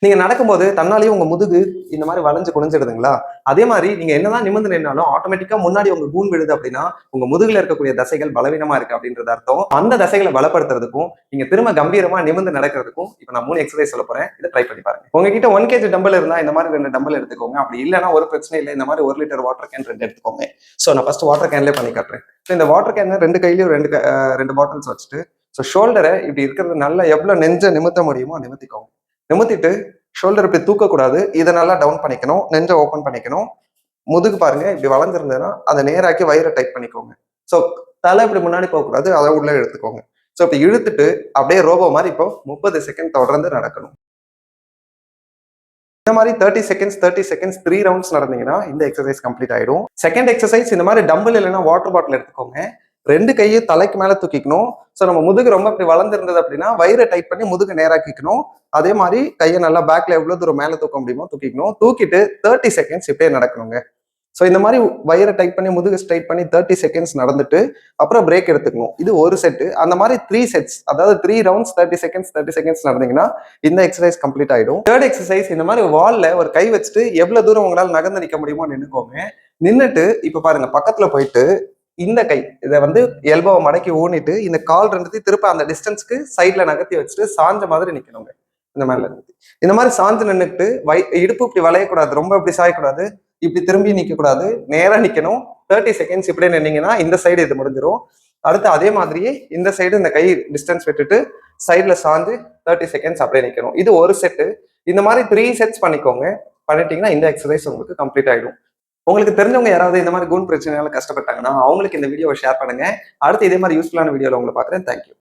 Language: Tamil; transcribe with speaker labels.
Speaker 1: நீங்க நடக்கும்போது தன்னாலேயே உங்க முதுகு இந்த மாதிரி வளைஞ்சு குனிஞ்சிடுதுங்களா? அதே மாதிரி நீங்க என்னதான் நிமிர்ந்து நின்னாலும் ஆட்டோமேட்டிக்கா முன்னாடி உங்க கூன் விழுது அப்படின்னா, உங்க முதுகுல இருக்கக்கூடிய தசைகள் பலவீனமா இருக்கு அப்படின்றது அர்த்தம். அந்த தசைகளை பலப்படுத்துறதுக்கும், நீங்க திரும்ப கம்பீரமா நிமிர்ந்து நடக்கிறதுக்கும் இப்ப நான் 3 எக்ஸர்சைஸ் சொல்லப் போறேன். இதை ட்ரை பண்ணி பாருங்க. உங்ககிட்ட 1 kg டம்பல் இருந்தா இந்த மாதிரி 2 டம்பல் எடுத்துக்கோங்க. அப்படி இல்லைன்னா ஒரு பிரச்சனை இல்லை. இந்த மாதிரி 1 லிட்டர் வாட்டர் கேன் 2 எடுத்துக்கோங்க. சோ நான் ஃபர்ஸ்ட் வாட்டர் கேன்லயே பண்ணி காட்டுறேன். இந்த வாட்டர் கேன் 2 கையிலயும் 2 பாட்டில்ஸ் வச்சுட்டு, ஸோ ஷோல்டரை இப்படி இருக்கிறது நல்லா எவ்வளவு நெஞ்ச நிமித்த முடியுமோ நிமித்திக்கோங்க. நிமித்திட்டு ஷோல்டர் இப்படி தூக்கக்கூடாது. இதை நல்லா டவுன் பண்ணிக்கணும். நெஞ்ச ஓப்பன் பண்ணிக்கணும். முதுகு பாருங்க இப்படி வளர்ந்துருந்ததுன்னா அதை நேராக்கி வயிறை டைட் பண்ணிக்கோங்க. ஸோ தலை இப்படி முன்னாடி போகக்கூடாது. அதை உள்ள எடுத்துக்கோங்க. ஸோ இப்படி இழுத்துட்டு அப்படியே ரோபோ மாதிரி இப்போ 30 செகண்ட் தொடர்ந்து நடக்கணும். இந்த மாதிரி 30 செகண்ட்ஸ் 3 ரவுண்ட்ஸ் நடந்தீங்கன்னா இந்த எக்ஸசைஸ் கம்ப்ளீட் ஆயிடும். செகண்ட் எக்ஸசைஸ் இந்த மாதிரி டம்பிள் இல்லைன்னா வாட்டர் பாட்டில் எடுத்துக்கோங்க. 2 கையும் தலைக்கு மேல தூக்கிக்கணும். ஸோ நம்ம முதுகு ரொம்ப இப்படி வளர்ந்துருந்தது அப்படின்னா வயிறை டைட் பண்ணி முதுகு நேராக்கிக்கணும். அதே மாதிரி கையை நல்லா பேக்ல எவ்வளவு தூரம் மேல தூக்க முடியுமோ தூக்கிக்கணும். தூக்கிட்டு 30 செகண்ட்ஸ் இப்படியே நடக்கணுங்க. ஸோ இந்த மாதிரி வயிறை டைட் பண்ணி முதுகு ஸ்ட்ரைட் பண்ணி 30 செகண்ட்ஸ் நடந்துட்டு அப்புறம் பிரேக் எடுத்துக்கணும். இது ஒரு செட்டு. அந்த மாதிரி 3 செட்ஸ், அதாவது 3 ரவுண்ட்ஸ் 30 செகண்ட்ஸ் நடந்தீங்கன்னா இந்த எக்ஸசைஸ் கம்ப்ளீட் ஆயிடும். தேர்ட் எக்ஸசைஸ் இந்த மாதிரி வால்ல ஒரு கை வச்சுட்டு எவ்வளவு தூரம் உங்களால் நகர்ந்து நிற்க முடியுமோ நின்னுக்கோங்க. நின்னுட்டு இப்ப பாருங்க பக்கத்துல போயிட்டு இந்த கை இதை எல்போவை மடக்கி ஊனிட்டு இந்த கால் ரெண்டுத்தையும் திருப்ப அந்த டிஸ்டன்ஸ்க்கு சைட்ல நகர்த்தி வச்சுட்டு சாஞ்ச மாதிரி நிக்கணுங்க. இந்த மாதிரி இந்த மாதிரி சாஞ்சு நின்றுட்டு இடுப்பு இப்படி வளையக்கூடாது. ரொம்ப இப்படி சாயக்கூடாது. இப்படி திரும்பி நிக்க கூடாது. நேரா நிக்கணும். 30 செகண்ட்ஸ் இப்படியே நின்னீங்கன்னா இந்த சைடு இது முடிஞ்சிடும். அடுத்து அதே மாதிரியே இந்த சைடு இந்த கை டிஸ்டன்ஸ் விட்டுட்டு சைட்ல சாஞ்சு 30 செகண்ட்ஸ் அப்படியே நிக்கணும். இது ஒரு செட்டு. இந்த மாதிரி 3 செட்ஸ் பண்ணிக்கோங்க. பண்ணிட்டீங்கன்னா இந்த எக்ஸசைஸ் உங்களுக்கு கம்ப்ளீட் ஆயிடும். உங்களுக்கு தெரிஞ்சவங்க யாராவது இந்த மாதிரி கூன் பிரச்சனையால கஷ்டப்பட்டாங்கன்னா அவங்களுக்கு இந்த வீடியோவை ஷேர் பண்ணுங்க. அடுத்து இதே மாதிரி யூஸ்ஃபுல்லான வீடியோல உங்களை பார்க்குறேன். தேங்க்யூ.